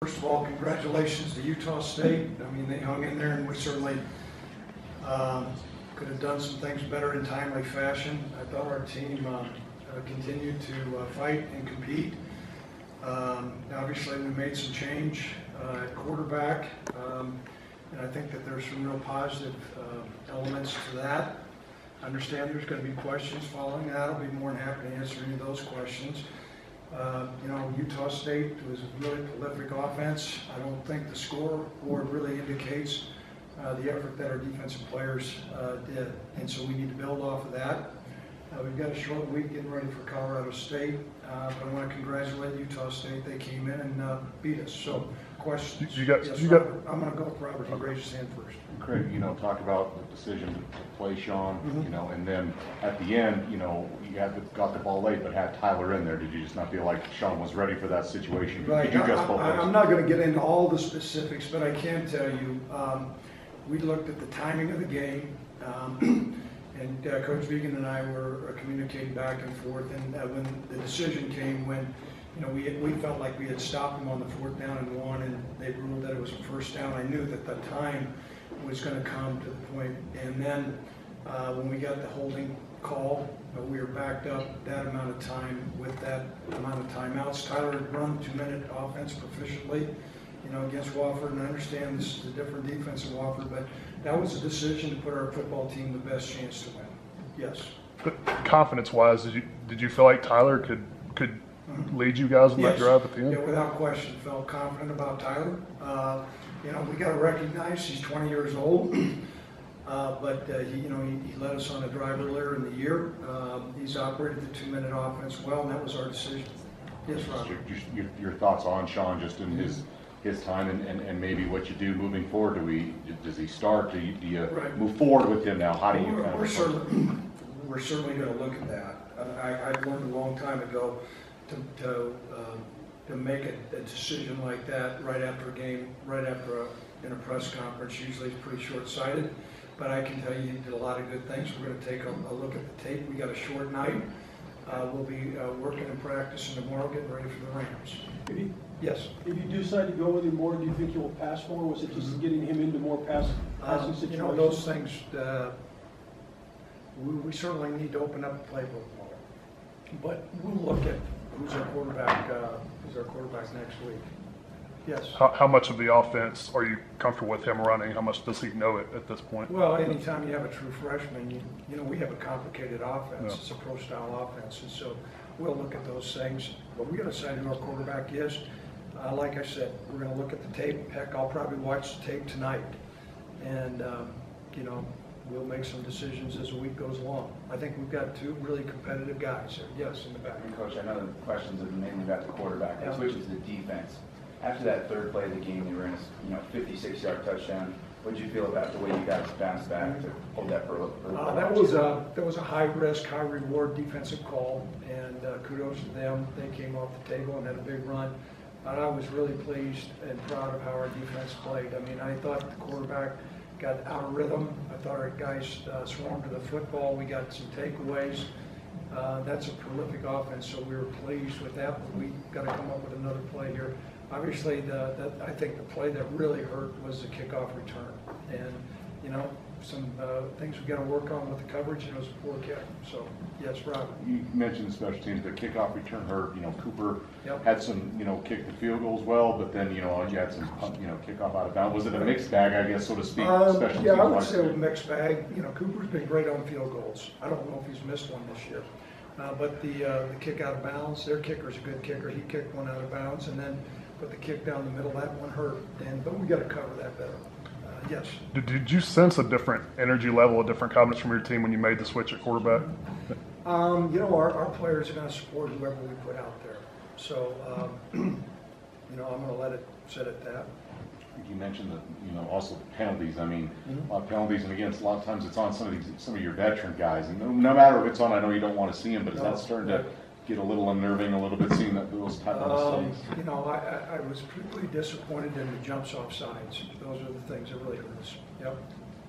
First of all, congratulations to Utah State. I mean, they hung in there, and we certainly could have done some things better in timely fashion. I thought our team continued to fight and compete. Obviously, we made some change at quarterback, and I think that there's some real positive elements to that. I understand there's going to be questions following that. I'll be more than happy to answer any of those questions. Utah State was a really prolific offense. I don't think the scoreboard really indicates the effort that our defensive players did, and so we need to build off of that. We've got a short week getting ready for Colorado State, but I want to congratulate Utah State. They came in and beat us. So, questions? I'm going to go with Robert. He raised his hand first. Craig, talk about the decision to play Sean, and then at the end, you got the ball late, but had Tyler in there. Did you just not feel like Sean was ready for that situation? Right. I'm not going to get into all the specifics, but I can tell you, we looked at the timing of the game, and Coach Vegan and I were communicating back and forth. And when the decision came, when we felt like we had stopped them on the 4th down and 1, and they ruled that it was a first down, I knew that the time was going to come to the point. And then when we got the holding call, we were backed up that amount of time with that amount of timeouts. Tyler had run 2-minute offense proficiently, against Wofford, and I understand this is a different defense in Wofford, but that was a decision to put our football team the best chance to win. Yes. But confidence-wise, did you feel like Tyler could lead you guys on that drive at the end? Yeah, without question, felt confident about Tyler. We got to recognize he's 20 years old, but he led us on a drive earlier in the year. He's operated the 2-minute offense well, and that was our decision. Yes, Roger. Your thoughts on Sean, just in his time and maybe what you do moving forward? Does he start? Do you move forward with him now? How do you we're certainly going to look at that. I've learned a long time ago to make a decision like that right after a game, in a press conference. Usually it's pretty short-sighted, but I can tell you he did a lot of good things. We're going to take a look at the tape. We got a short night. We'll be working and practicing tomorrow, getting ready for the Rams. Yes. If you decide to go with him more, do you think he will pass more? Was it just getting him into more passing situations? Those things, we certainly need to open up the playbook more. But we'll look at who's our quarterback next week. Yes. How much of the offense are you comfortable with him running? How much does he know it at this point? Well, anytime you have a true freshman, we have a complicated offense. Yeah. It's a pro-style offense, and so we'll look at those things. But we got to decide who our quarterback is. Like I said, we're going to look at the tape. Heck, I'll probably watch the tape tonight, and we'll make some decisions as the week goes along. I think we've got 2 really competitive guys here. Yes, in the back. And Coach, I know the questions have mainly about the quarterback. Let's switch to the defense. After that 3rd play of the game, you were in a 56-yard touchdown. What did you feel about the way you guys bounced back to hold that for that was a high-risk, high-reward defensive call, and kudos to them. They came off the table and had a big run. And I was really pleased and proud of how our defense played. I mean, I thought the quarterback got out of rhythm. I thought our guys swarmed to the football. We got some takeaways. That's a prolific offense, so we were pleased with that, but we got to come up with another play here. Obviously, I think the play that really hurt was the kickoff return. And, some things we got to work on with the coverage, and it was a poor kick. So, yes, Rob. You mentioned the special teams, but kickoff return hurt. Cooper had some, kick the field goals well, but then, you had some, kickoff out of bounds. Was it a mixed bag, I guess, so to speak? Special teams I would say it was a mixed bag. Cooper's been great on field goals. I don't know if he's missed one this year. But the kick out of bounds, their kicker's a good kicker. He kicked one out of bounds, and then put the kick down the middle. That one hurt, but we got to cover that better. Yes. Did you sense a different energy level, a different confidence from your team when you made the switch at quarterback? Our players are going to support whoever we put out there. So, I'm going to let it sit at that. You mentioned that, also the penalties. I mean, a lot of penalties, and again, a lot of times it's on some of your veteran guys. And no matter if it's on, I know you don't want to see them, but is that starting to get a little unnerving a little bit, seeing those type of mistakes? I was pretty disappointed in the jumps off sides. Those are the things that really hurt us. Yep.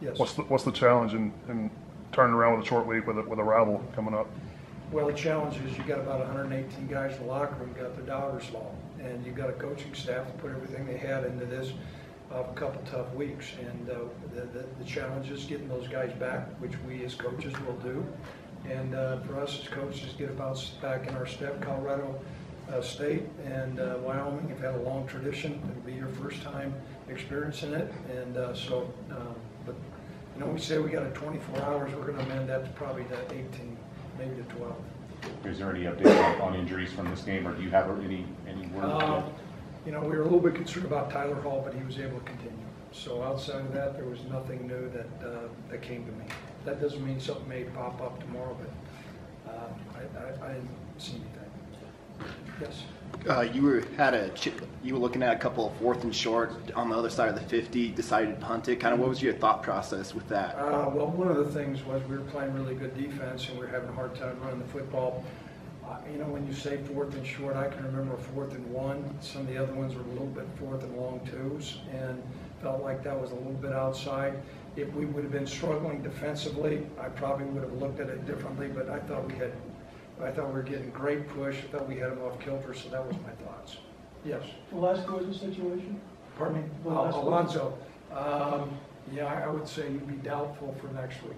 Yes. What's the challenge in turning around with a short week with a rival coming up? Well, the challenge is you got about 118 guys in the locker room got their dollars long, and you've got a coaching staff that put everything they had into this, a couple tough weeks. And the challenge is getting those guys back, which we as coaches will do. And for us as coaches, get about back in our step. Colorado State and Wyoming have had a long tradition. It'll be your first time experiencing it. And but you know, we say we got a 24 hours, we're going to amend that to probably to 18, maybe to 12. Is there any update on injuries from this game, or do you have any word? You know, we were a little bit concerned about Tyler Hall, but he was able to continue. So outside of that, there was nothing new that came to me. That doesn't mean something may pop up tomorrow, but I didn't see anything. Yes. You were looking at a couple of 4th and short on the other side of the 50, decided to punt it. Kind of what was your thought process with that? Well, one of the things was we were playing really good defense and we were having a hard time running the football. You know, when you say 4th and short, I can remember a 4th and 1. Some of the other ones were a little bit 4th and long 2s, and felt like that was a little bit outside. If we would have been struggling defensively, I probably would have looked at it differently, but I thought we were getting great push. I thought we had them off kilter, so that was my thoughts. Yes. Velasquez's situation? Pardon me? Velasquez. Alonzo. Yeah, I would say you'd be doubtful for next week.